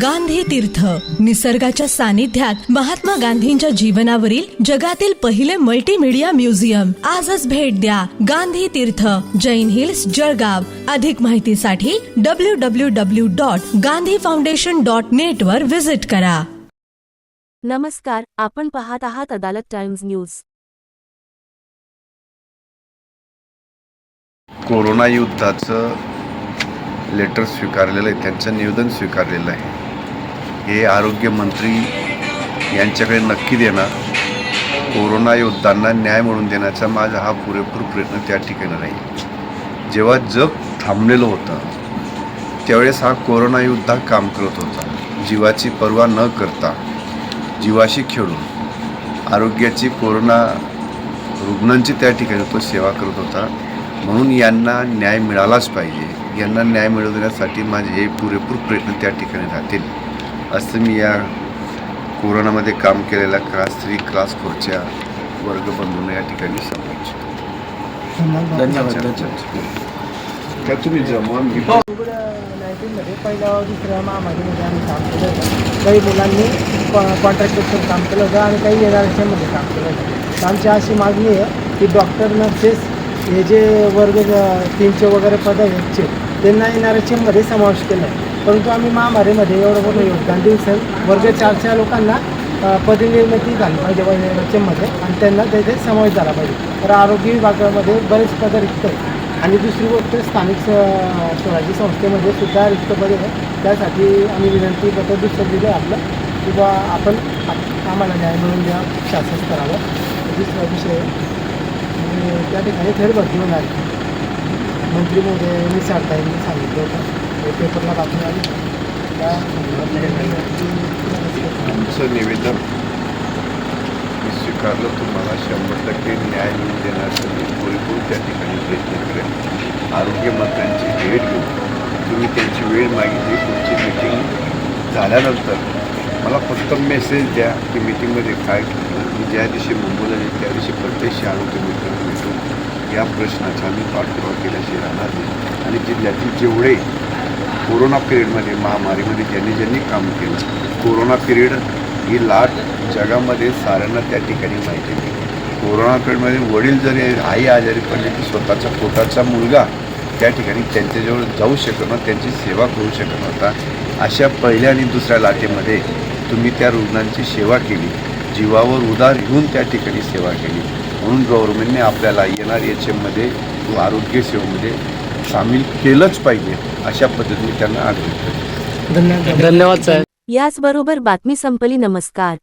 गांधी तीर्थ, निसर्गाच्या सानिध्यात महात्मा गांधींच्या जीवनावरील जगातील पहिले मल्टीमीडिया म्युझियम. आजच भेट द्या. गांधी तीर्थ, जैन हिल्स, जळगाव. अधिक माहितीसाठी www.gandhifoundation.net वर विजिट करा. नमस्कार, आपण पाहत आहात अदालत टाइम्स न्यूज. कोरोना युद्धाचं लेटर स्वीकारलेलं आहे, त्यांचं निवेदन स्वीकारलेलं आहे. हे आरोग्यमंत्री यांच्याकडे नक्की देणार. कोरोना योद्धांना न्याय मिळवून देण्याचा माझा हा पुरेपूर प्रयत्न त्या ठिकाणी राहील. जेव्हा जग थांबलेलं होतं त्यावेळेस हा कोरोना योद्धा काम करत होता, जीवाची पर्वा न करता, जीवाशी खेळून आरोग्याची, कोरोना रुग्णांची त्या ठिकाणी तो सेवा करत होता. म्हणून यांना न्याय मिळालाच पाहिजे. यांना न्याय मिळवण्यासाठी माझे हे पुरेपूर प्रयत्न त्या ठिकाणी राहतील असं मी या कोरोनामध्ये काम केलेल्या स्त्री क्लास 4च्या वर्गबंधूंना या ठिकाणी सांगू इच्छितो. धन्यवाद. काय तुम्ही जमवा. मी 19मध्ये पहिल्या दुसऱ्या महामारीमध्ये आम्ही काम केलं होतं. काही मुलांनी कॉन्ट्रॅक्टरचं काम केलं होतं आणि काही NRHMमध्ये काम केलं होतं. तर आमची अशी मागणी आहे की डॉक्टर, नर्सेस हे जे वर्ग 3चे वगैरे पद आहेत त्यांना NRHMमध्ये समावेश केला आहे. परंतु आम्ही महामारीमध्ये एवढं मोठं योगदान देऊ सर, वर्ग 4च्या लोकांना पदनिर्मिती झाली पाहिजे NRHMमध्ये आणि त्यांना तिथे समावेश झाला पाहिजे. तर आरोग्य विभागामध्ये बरेच पदं रिक्त आहेत. आणि दुसरी गोष्ट, स्थानिक स्वराज्य संस्थेमध्ये सुद्धा रिक्त पदे आहेत. त्यासाठी आम्ही विनंती पत्र दुसरं दिलं आपलं की बा आपण आम्हाला न्याय मिळवून द्या शासन स्तरावर. दुसरा विषय त्या ठिकाणी फेरभरती होणार आहे. मंत्री महोदयांनी साहेबांनी सांगितलं होतं, पेपरला बातमी आली. आमचं निवेदन मी स्वीकारलं. तुम्हाला 100% न्याय मिळवून देण्यासाठी पुरेपूर त्या ठिकाणी प्रयत्न करेल. आरोग्यमंत्र्यांची भेट घेऊन तुम्ही त्यांची वेळ मागितली. तुमची मीटिंग झाल्यानंतर मला फक्त मेसेज द्या की मीटिंगमध्ये काय केलं. मी ज्या दिवशी मुंबईला येईल त्या दिवशी प्रत्यक्ष आरोग्यमंत्र्यांना भेटून या प्रश्नाचा मी पाठपुरावा केल्याशिवाय राहणार नाही. आणि जिल्ह्यातील जेवढे कोरोना पिरियडमध्ये, महामारीमध्ये ज्यांनी काम केलं, कोरोना पिरियड ही लाट जगामध्ये साऱ्यांना त्या ठिकाणी माहिती आहे. कोरोना पिरियडमध्ये वडील जरी आई आजारी पडले की स्वतःचा पोटाचा मुलगा त्या ठिकाणी त्यांच्याजवळ जाऊ शकत नव्हता, त्यांची सेवा करू शकत नव्हता. अशा पहिल्या आणि दुसऱ्या लाटेमध्ये तुम्ही त्या रुग्णांची सेवा केली, जीवावर उधार घेऊन त्या ठिकाणी सेवा केली. म्हणून गव्हर्नमेंटने आपल्याला NRHMमध्ये आरोग्य सेवेमध्ये सामील केलंच पाहिजे अशा पद्धतीने त्यांना आग्रह केला. धन्यवाद साहेब. याचबरोबर बातमी संपली. नमस्कार.